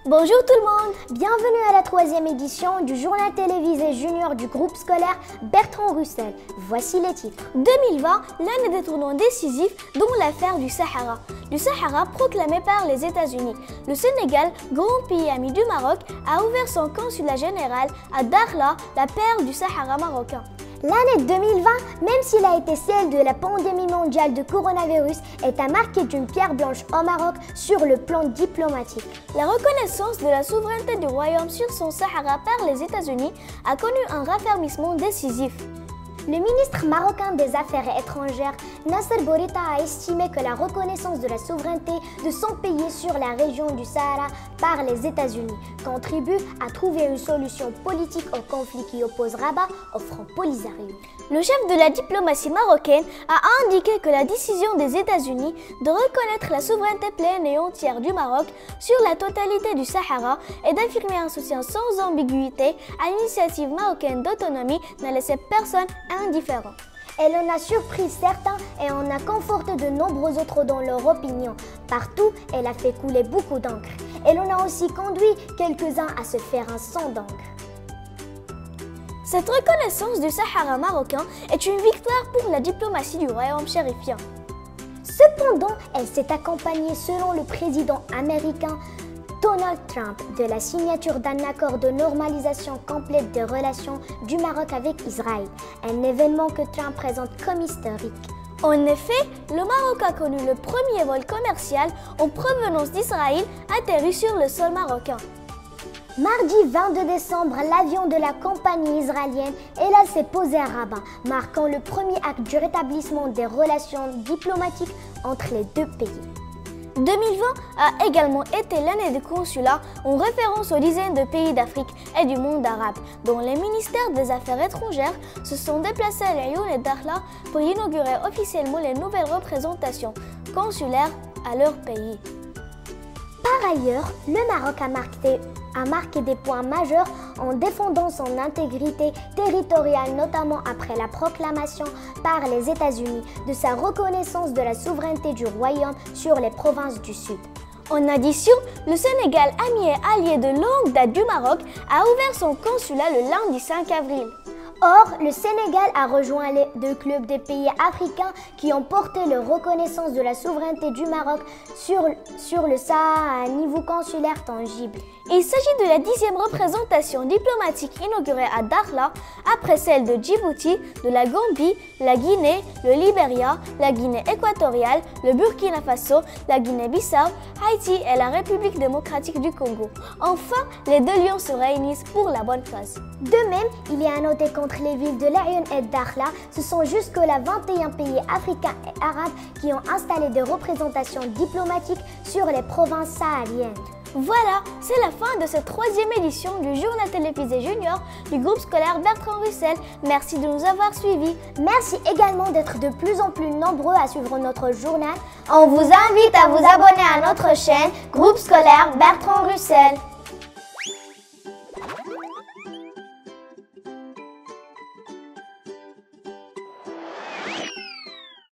Bonjour tout le monde, bienvenue à la 3e édition du journal télévisé junior du groupe scolaire Bertrand Russell. Voici les titres. 2020, l'année des tournants décisifs dont l'affaire du Sahara. Du Sahara proclamé par les États-Unis. Le Sénégal, grand pays ami du Maroc, a ouvert son consulat général à Dakhla, la perle du Sahara marocain. L'année 2020, même s'il a été celle de la pandémie mondiale de coronavirus, est à marquer d'une pierre blanche au Maroc sur le plan diplomatique. La reconnaissance de la souveraineté du royaume sur son Sahara par les États-Unis a connu un raffermissement décisif. Le ministre marocain des Affaires étrangères, Nasser Bourita, a estimé que la reconnaissance de la souveraineté de son pays sur la région du Sahara par les États-Unis contribue à trouver une solution politique au conflit qui oppose Rabat au Front Polisario. Le chef de la diplomatie marocaine a indiqué que la décision des États-Unis de reconnaître la souveraineté pleine et entière du Maroc sur la totalité du Sahara et d'affirmer un soutien sans ambiguïté à l'initiative marocaine d'autonomie n'a laissé personne indifférent. Elle en a surpris certains et en a conforté de nombreux autres dans leur opinion. Partout, elle a fait couler beaucoup d'encre. Elle en a aussi conduit quelques-uns à se faire un sang d'encre. Cette reconnaissance du Sahara marocain est une victoire pour la diplomatie du royaume chérifien. Cependant, elle s'est accompagnée, selon le président américain Donald Trump, de la signature d'un accord de normalisation complète des relations du Maroc avec Israël, un événement que Trump présente comme historique. En effet, le Maroc a connu le premier vol commercial en provenance d'Israël atterri sur le sol marocain. Mardi 22 décembre, l'avion de la compagnie israélienne Elal s'est posé à Rabat, marquant le premier acte du rétablissement des relations diplomatiques entre les deux pays. 2020 a également été l'année des consulats en référence aux dizaines de pays d'Afrique et du monde arabe, dont les ministères des Affaires étrangères se sont déplacés à Lyon et Dakhla pour inaugurer officiellement les nouvelles représentations consulaires à leur pays. Par ailleurs, le Maroc a marqué des points majeurs en défendant son intégrité territoriale, notamment après la proclamation par les États-Unis de sa reconnaissance de la souveraineté du royaume sur les provinces du Sud. En addition, le Sénégal, ami et allié de longue date du Maroc, a ouvert son consulat le lundi 5 avril. Or, le Sénégal a rejoint les deux clubs des pays africains qui ont porté leur reconnaissance de la souveraineté du Maroc sur le Sahara à un niveau consulaire tangible. Il s'agit de la 10e représentation diplomatique inaugurée à Dakhla, après celle de Djibouti, de la Gambie, la Guinée, le Libéria, la Guinée équatoriale, le Burkina Faso, la Guinée-Bissau, Haïti et la République démocratique du Congo. Enfin, les deux lions se réunissent pour la bonne cause. De même, il y a à noter qu'entre les villes de Laayoune et Dakhla, ce sont jusque-là 21 pays africains et arabes qui ont installé des représentations diplomatiques sur les provinces sahariennes. Voilà, c'est la fin de cette 3e édition du journal télévisé junior du groupe scolaire Bertrand Russell. Merci de nous avoir suivis. Merci également d'être de plus en plus nombreux à suivre notre journal. On vous invite à vous abonner à notre chaîne Groupe scolaire Bertrand Russell.